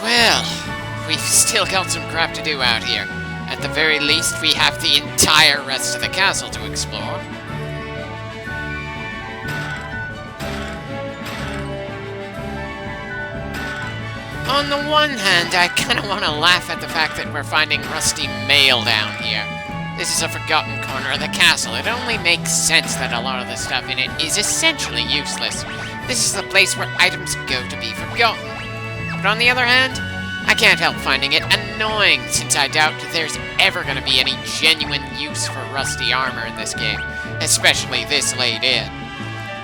Well, we've still got some crap to do out here. At the very least, we have the entire rest of the castle to explore. On the one hand, I kind of want to laugh at the fact that we're finding rusty mail down here. This is a forgotten corner of the castle. It only makes sense that a lot of the stuff in it is essentially useless. This is the place where items go to be forgotten. But on the other hand, I can't help finding it annoying, since I doubt there's ever going to be any genuine use for rusty armor in this game, especially this late in.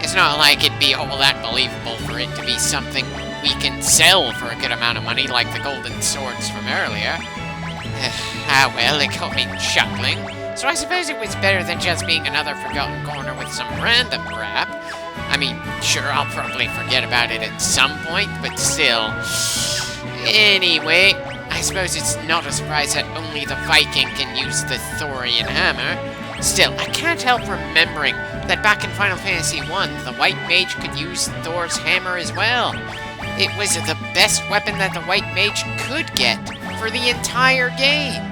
It's not like it'd be all that believable for it to be something we can sell for a good amount of money, like the golden swords from earlier. Well, it got me chuckling, so I suppose it was better than just being another forgotten corner with some random crap. I mean, sure, I'll probably forget about it at some point, but still. Anyway, I suppose it's not a surprise that only the Viking can use the Thorian hammer. Still, I can't help remembering that back in Final Fantasy I, the White Mage could use Thor's hammer as well. It was the best weapon that the White Mage could get for the entire game.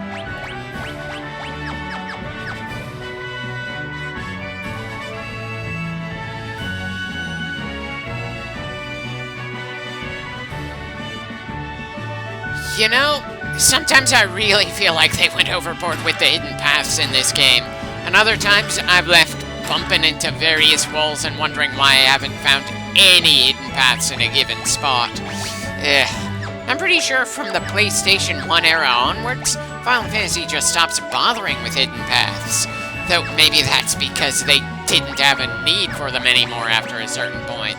You know, sometimes I really feel like they went overboard with the hidden paths in this game, and other times I've left bumping into various walls and wondering why I haven't found any hidden paths in a given spot. I'm pretty sure from the PlayStation 1 era onwards, Final Fantasy just stops bothering with hidden paths, though maybe that's because they didn't have a need for them anymore after a certain point.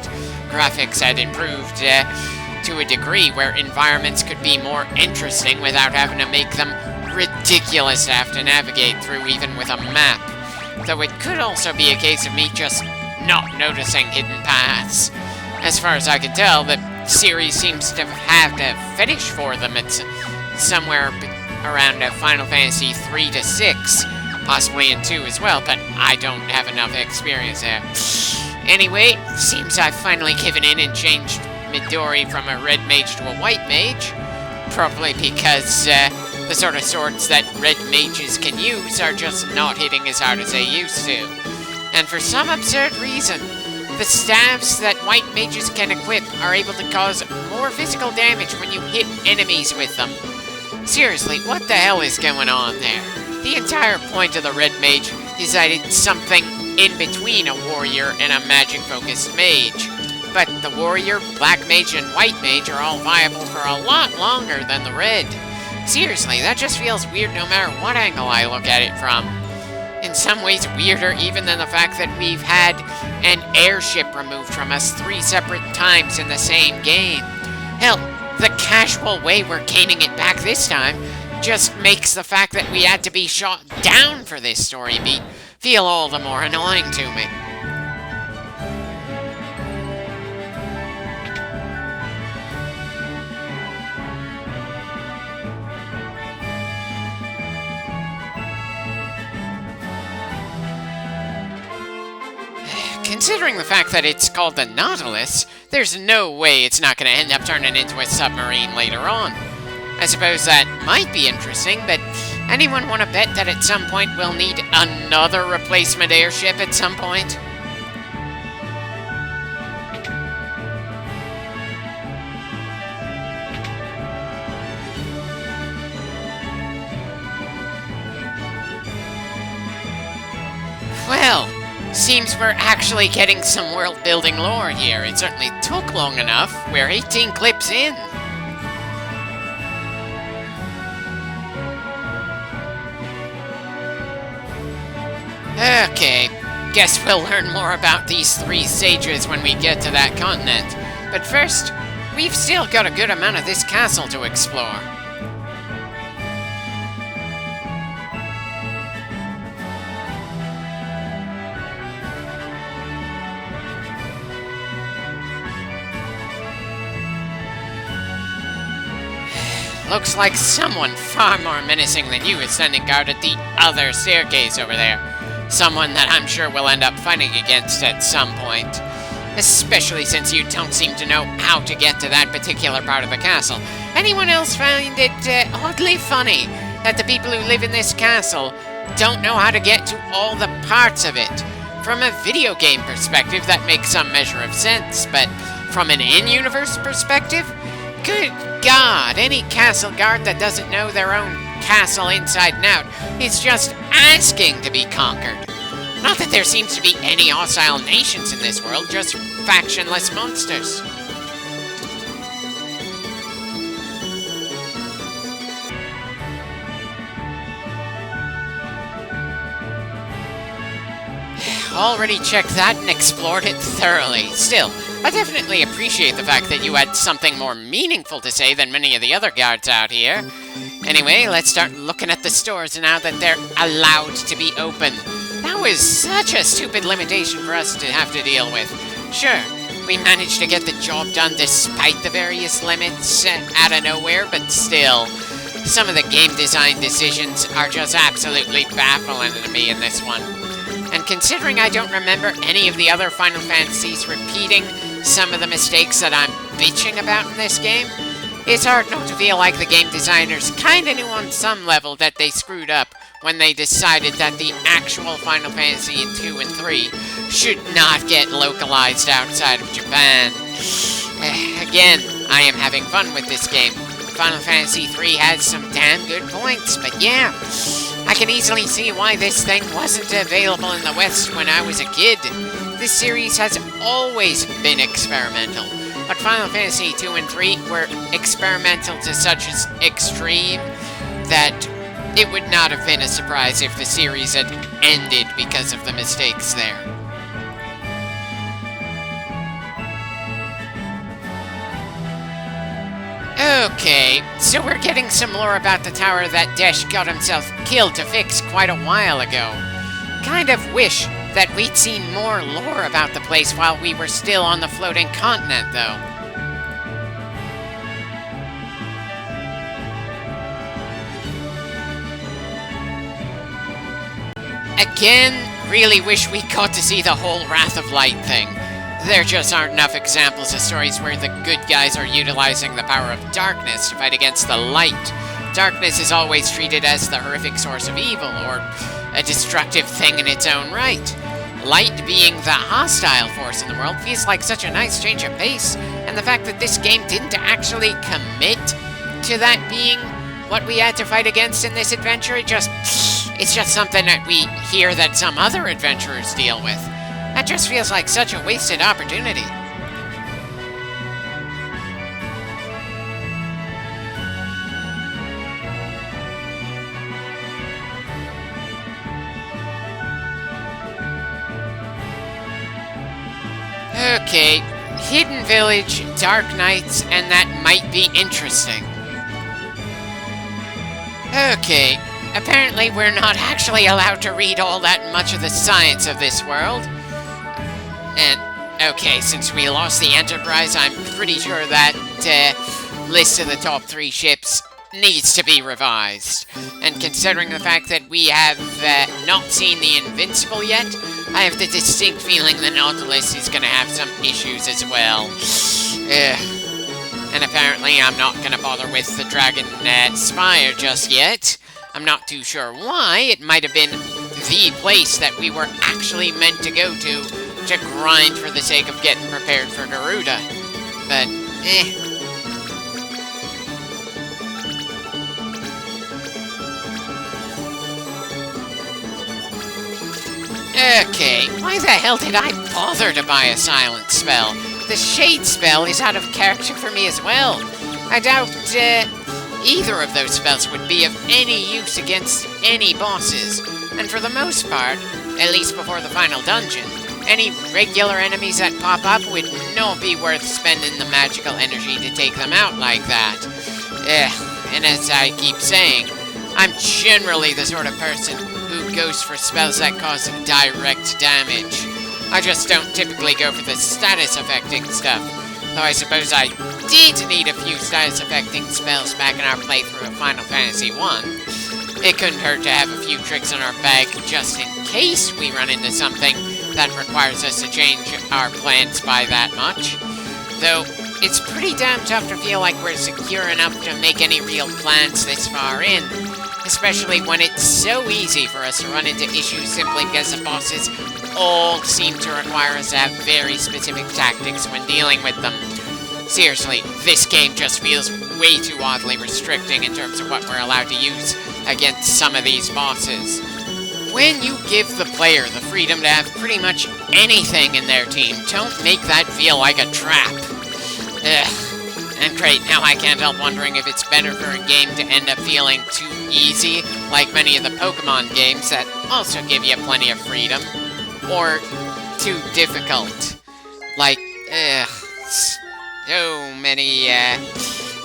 Graphics had improved, to a degree where environments could be more interesting without having to make them ridiculous to have to navigate through even with a map. Though it could also be a case of me just not noticing hidden paths. As far as I can tell, the series seems to have a fetish for them. It's somewhere around Final Fantasy 3 to 6, possibly in 2 as well, but I don't have enough experience there. Anyway, seems I've finally given in and changed Midori from a red mage to a white mage, probably because the sort of swords that red mages can use are just not hitting as hard as they used to. And for some absurd reason, the staves that white mages can equip are able to cause more physical damage when you hit enemies with them. Seriously, what the hell is going on there? The entire point of the red mage is that it's something in between a warrior and a magic-focused mage. But the warrior, black mage, and white mage are all viable for a lot longer than the red. Seriously, that just feels weird no matter what angle I look at it from. In some ways weirder even than the fact that we've had an airship removed from us 3 separate times in the same game. Hell, the casual way we're gaining it back this time just makes the fact that we had to be shot down for this story beat feel all the more annoying to me. Considering the fact that it's called the Nautilus, there's no way it's not going to end up turning into a submarine later on. I suppose that might be interesting, but anyone want to bet that at some point we'll need another replacement airship at some point? Well, seems we're actually getting some world-building lore here. It certainly took long enough. We're 18 clips in. Okay, guess we'll learn more about these 3 sages when we get to that continent. But first, we've still got a good amount of this castle to explore. Looks like someone far more menacing than you is standing guard at the other staircase over there. Someone that I'm sure we'll end up fighting against at some point. Especially since you don't seem to know how to get to that particular part of the castle, Anyone else find it oddly funny that the people who live in this castle don't know how to get to all the parts of it? From a video game perspective, that makes some measure of sense, but from an in-universe perspective, good God, any castle guard that doesn't know their own castle inside and out is just asking to be conquered. Not that there seems to be any hostile nations in this world, just factionless monsters. Already checked that and explored it thoroughly. Still, I definitely appreciate the fact that you had something more meaningful to say than many of the other guards out here. Anyway, let's start looking at the stores now that they're allowed to be open. That was such a stupid limitation for us to have to deal with. Sure, we managed to get the job done despite the various limits out of nowhere, but still, some of the game design decisions are just absolutely baffling to me in this one. And considering I don't remember any of the other Final Fantasies repeating some of the mistakes that I'm bitching about in this game, it's hard not to feel like the game designers kinda knew on some level that they screwed up when they decided that the actual Final Fantasy 2 and 3 should not get localized outside of Japan. Again, I am having fun with this game. Final Fantasy 3 has some damn good points, but yeah, I can easily see why this thing wasn't available in the West when I was a kid. This series has always been experimental, but Final Fantasy 2 and 3 were experimental to such an extreme that it would not have been a surprise if the series had ended because of the mistakes there. Okay, so we're getting some lore about the tower that Desch got himself killed to fix quite a while ago. Kind of wish that we'd seen more lore about the place while we were still on the floating continent, though. Again, really wish we got to see the whole Wrath of Light thing. There just aren't enough examples of stories where the good guys are utilizing the power of darkness to fight against the light. Darkness is always treated as the horrific source of evil, or a destructive thing in its own right. Light being the hostile force in the world feels like such a nice change of pace, and the fact that this game didn't actually commit to that being what we had to fight against in this adventure, it's just something that we hear that some other adventurers deal with. That just feels like such a wasted opportunity. Okay, Hidden Village, Dark Nights, and that might be interesting. Okay, apparently we're not actually allowed to read all that much of the science of this world. And, okay, since we lost the Enterprise, I'm pretty sure that list of the top 3 ships needs to be revised. And considering the fact that we have not seen the Invincible yet, I have the distinct feeling the Nautilus is going to have some issues as well. And apparently I'm not going to bother with the Dragon Spire just yet. I'm not too sure why. It might have been the place that we were actually meant to go to grind for the sake of getting prepared for Garuda. But, Okay, why the hell did I bother to buy a silent spell? The Shade spell is out of character for me as well. I doubt, either of those spells would be of any use against any bosses. And for the most part, at least before the final dungeon, any regular enemies that pop up would not be worth spending the magical energy to take them out like that. And as I keep saying, I'm generally the sort of person who goes for spells that cause direct damage. I just don't typically go for the status affecting stuff. Though I suppose I did need a few status affecting spells back in our playthrough of Final Fantasy 1. It couldn't hurt to have a few tricks in our bag just in case we run into something that requires us to change our plans by that much. Though, it's pretty damn tough to feel like we're secure enough to make any real plans this far in. Especially when it's so easy for us to run into issues simply because the bosses all seem to require us to have very specific tactics when dealing with them. Seriously, this game just feels way too oddly restricting in terms of what we're allowed to use against some of these bosses. When you give the player the freedom to have pretty much anything in their team, don't make that feel like a trap. Ugh. And great, now I can't help wondering if it's better for a game to end up feeling too easy, like many of the Pokemon games that also give you plenty of freedom, or too difficult, like, so many,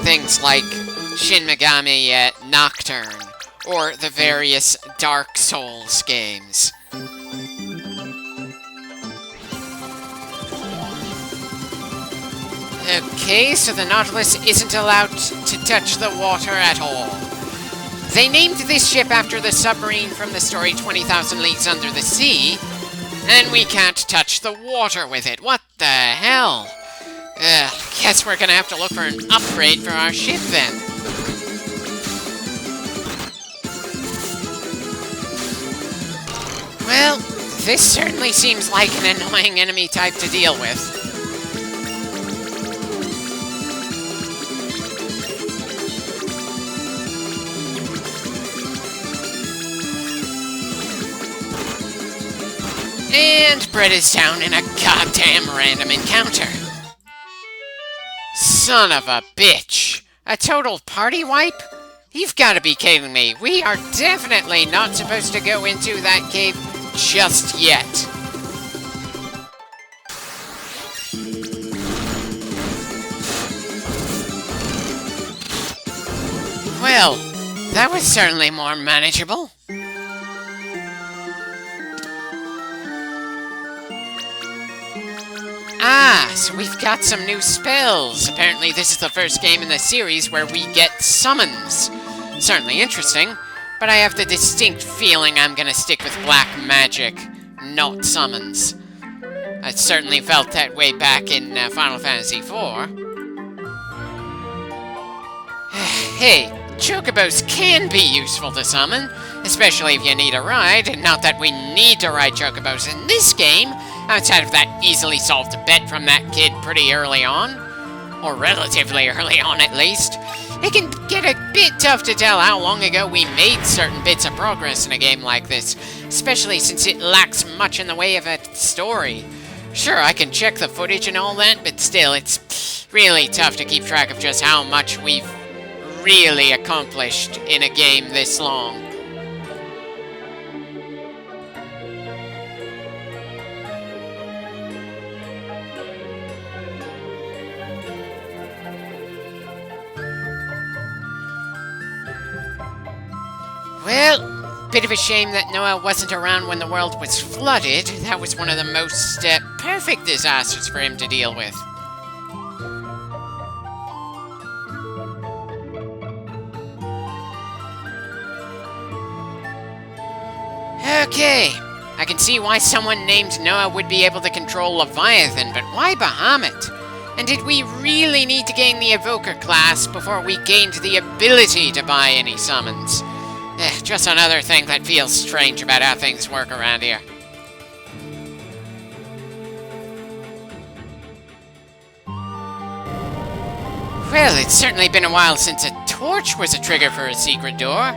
things like Shin Megami Nocturne, or the various Dark Souls games. Okay, so the Nautilus isn't allowed to touch the water at all. They named this ship after the submarine from the story 20,000 Leagues Under the Sea, and we can't touch the water with it. What the hell? Guess we're gonna have to look for an upgrade for our ship then. Well, this certainly seems like an annoying enemy type to deal with. And Brett is down in a goddamn random encounter. Son of a bitch. A total party wipe? You've got to be kidding me. We are definitely not supposed to go into that cave just yet. Well, that was certainly more manageable. Ah, so we've got some new spells. Apparently this is the first game in the series where we get summons. Certainly interesting, but I have the distinct feeling I'm gonna stick with black magic, not summons. I certainly felt that way back in Final Fantasy IV. Hey, chocobos can be useful to summon, especially if you need a ride. Not that we need to ride chocobos in this game, outside of that easily solved bet from that kid pretty early on. Or relatively early on, at least. It can get a bit tough to tell how long ago we made certain bits of progress in a game like this, especially since it lacks much in the way of a story. Sure, I can check the footage and all that, but still, it's really tough to keep track of just how much we've really accomplished in a game this long. Well, bit of a shame that Noah wasn't around when the world was flooded. That was one of the most perfect disasters for him to deal with. Okay, I can see why someone named Noah would be able to control Leviathan, but why Bahamut? And did we really need to gain the Evoker class before we gained the ability to buy any summons? Just another thing that feels strange about how things work around here. Well, it's certainly been a while since a torch was a trigger for a secret door.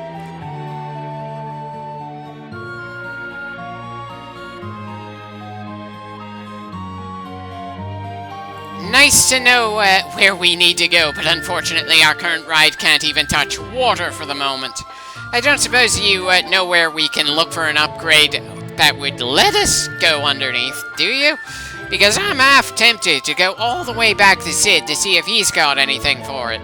Nice to know where we need to go, but unfortunately our current ride can't even touch water for the moment. I don't suppose you know where we can look for an upgrade that would let us go underneath, do you? Because I'm half tempted to go all the way back to Sid to see if he's got anything for it.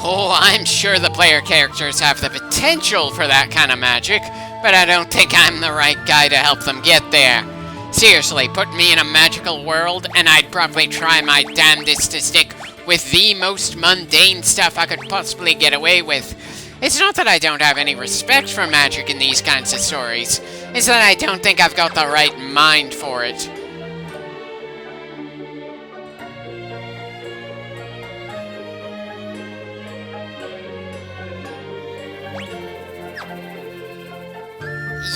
Oh, I'm sure the player characters have the potential for that kind of magic, but I don't think I'm the right guy to help them get there. Seriously, put me in a magical world, and I'd probably try my damnedest to stick with the most mundane stuff I could possibly get away with. It's not that I don't have any respect for magic in these kinds of stories. It's that I don't think I've got the right mind for it.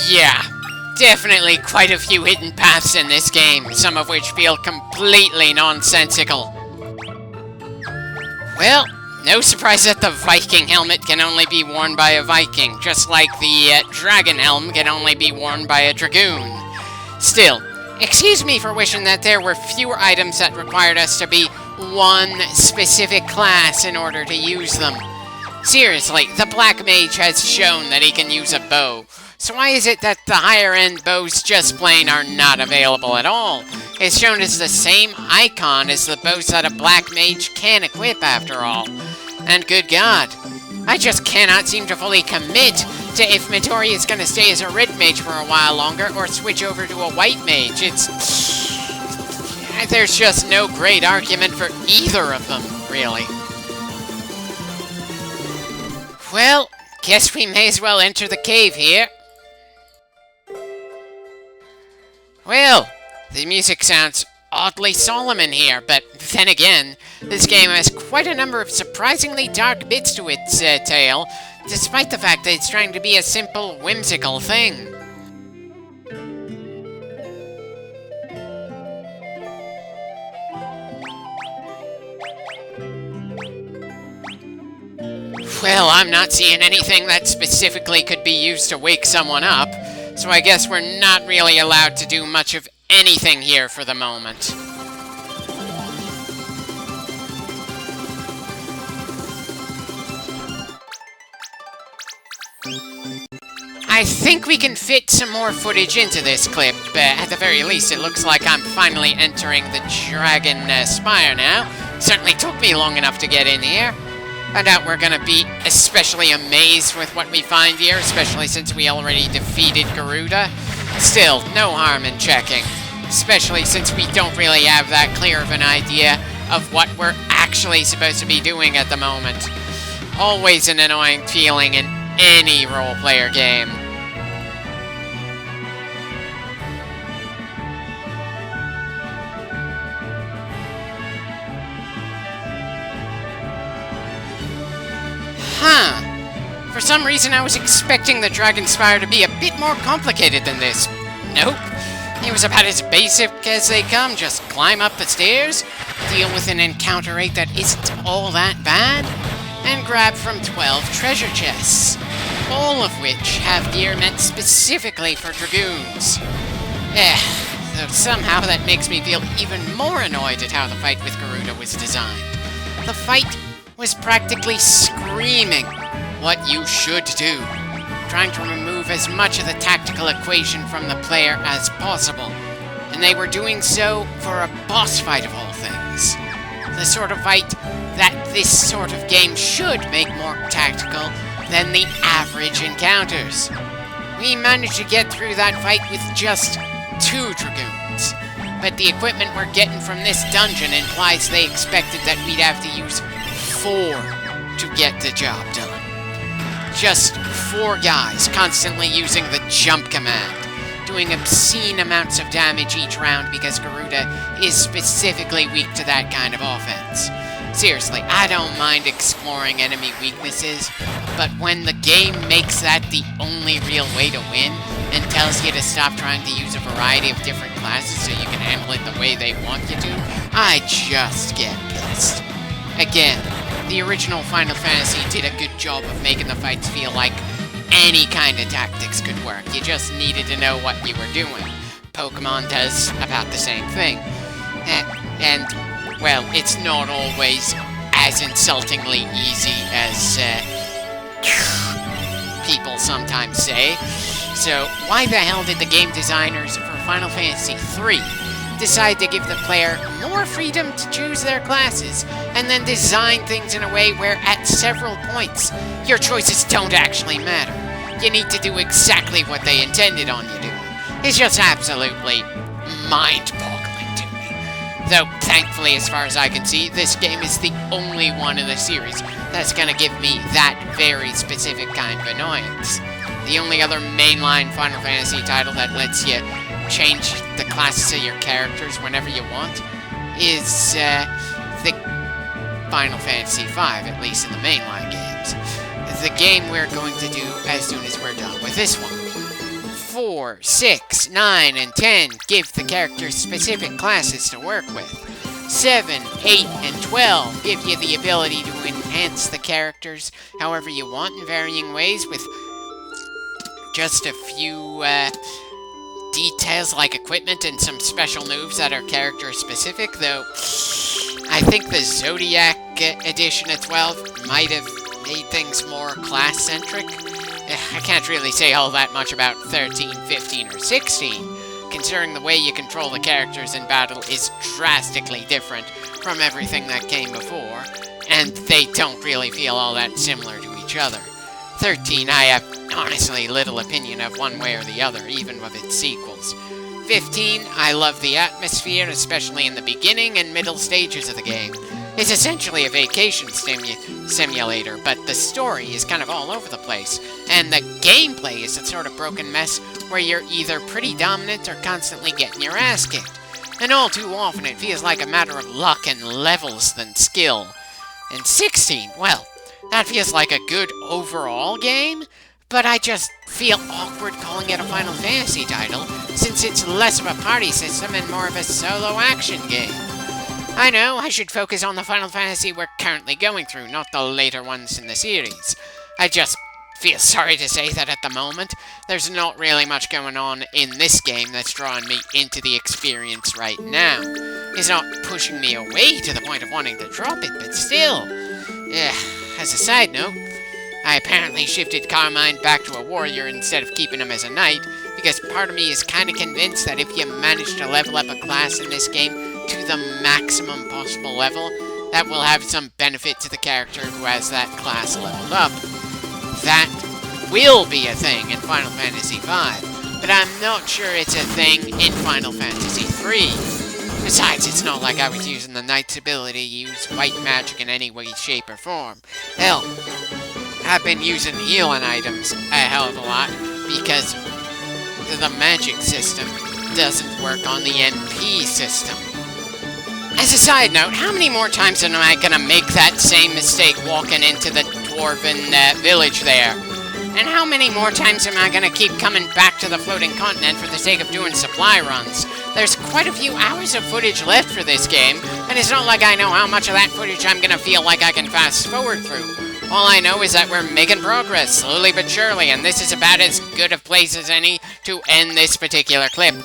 Yeah, definitely quite a few hidden paths in this game, some of which feel completely nonsensical. Well, no surprise that the Viking helmet can only be worn by a Viking, just like the dragon helm can only be worn by a dragoon. Still, excuse me for wishing that there were fewer items that required us to be one specific class in order to use them. Seriously, the Black Mage has shown that he can use a bow. So why is it that the higher-end bows just plain are not available at all? It's shown as the same icon as the bows that a Black Mage can equip, after all. And good God, I just cannot seem to fully commit to if Midori is going to stay as a Red Mage for a while longer or switch over to a White Mage. There's just no great argument for either of them, really. Well, guess we may as well enter the cave here. Well, the music sounds oddly solemn in here, but then again, this game has quite a number of surprisingly dark bits to its tale, despite the fact that it's trying to be a simple, whimsical thing. Well, I'm not seeing anything that specifically could be used to wake someone up, so I guess we're not really allowed to do much of anything here for the moment. I think we can fit some more footage into this clip. At the very least, it looks like I'm finally entering the Dragon Spire now. Certainly took me long enough to get in here. I doubt we're gonna be especially amazed with what we find here, especially since we already defeated Garuda. Still, no harm in checking, especially since we don't really have that clear of an idea of what we're actually supposed to be doing at the moment. Always an annoying feeling in any role-player game. Huh. For some reason I was expecting the Dragon Spire to be a bit more complicated than this. Nope. It was about as basic as they come. Just climb up the stairs, deal with an encounter rate that isn't all that bad, and grab from 12 treasure chests, all of which have gear meant specifically for dragoons. Though somehow that makes me feel even more annoyed at how the fight with Garuda was designed. The fight was practically screaming what you should do, trying to remove as much of the tactical equation from the player as possible, and they were doing so for a boss fight of all things. The sort of fight that this sort of game should make more tactical than the average encounters. We managed to get through that fight with just 2 dragoons, but the equipment we're getting from this dungeon implies they expected that we'd have to use 4 to get the job done. Just 4 guys constantly using the jump command, doing obscene amounts of damage each round because Garuda is specifically weak to that kind of offense. Seriously, I don't mind exploring enemy weaknesses, but when the game makes that the only real way to win and tells you to stop trying to use a variety of different classes so you can handle it the way they want you to, I just get pissed. Again, the original Final Fantasy did a good job of making the fights feel like any kind of tactics could work. You just needed to know what you were doing. Pokemon does about the same thing. And well, it's not always as insultingly easy as people sometimes say. So why the hell did the game designers for Final Fantasy III decide to give the player more freedom to choose their classes, and then design things in a way where at several points your choices don't actually matter? You need to do exactly what they intended on you doing. It's just absolutely mind-boggling to me. Though, thankfully, as far as I can see, this game is the only one in the series that's gonna give me that very specific kind of annoyance. The only other mainline Final Fantasy title that lets you change the classes of your characters whenever you want is the Final Fantasy V, at least in the mainline games. The game we're going to do as soon as we're done with this one. 4, 6, 9, and 10 give the characters specific classes to work with. 7, 8, and 12 give you the ability to enhance the characters however you want in varying ways with just a few details like equipment and some special moves that are character specific, though I think the Zodiac edition of 12 might have made things more class-centric. I can't really say all that much about 13, 15, or 16, considering the way you control the characters in battle is drastically different from everything that came before, and they don't really feel all that similar to each other. 13, I have honestly little opinion of one way or the other, even with its sequels. 15, I love the atmosphere, especially in the beginning and middle stages of the game. It's essentially a vacation simulator, but the story is kind of all over the place, and the gameplay is a sort of broken mess where you're either pretty dominant or constantly getting your ass kicked. And all too often it feels like a matter of luck and levels than skill. And 16, well, that feels like a good overall game, but I just feel awkward calling it a Final Fantasy title, since it's less of a party system and more of a solo action game. I know, I should focus on the Final Fantasy we're currently going through, not the later ones in the series. I just feel sorry to say that at the moment, there's not really much going on in this game that's drawing me into the experience right now. It's not pushing me away to the point of wanting to drop it, but still. As a side note, I apparently shifted Carmine back to a warrior instead of keeping him as a knight, because part of me is kind of convinced that if you manage to level up a class in this game to the maximum possible level, that will have some benefit to the character who has that class leveled up. That will be a thing in Final Fantasy V, but I'm not sure it's a thing in Final Fantasy III. Besides, it's not like I was using the knight's ability to use white magic in any way, shape, or form. Hell, I've been using healing items a hell of a lot, because the magic system doesn't work on the MP system. As a side note, how many more times am I gonna make that same mistake walking into the dwarven village there? And how many more times am I gonna keep coming back to the floating continent for the sake of doing supply runs? There's quite a few hours of footage left for this game, and it's not like I know how much of that footage I'm gonna feel like I can fast forward through. All I know is that we're making progress, slowly but surely, and this is about as good a place as any to end this particular clip.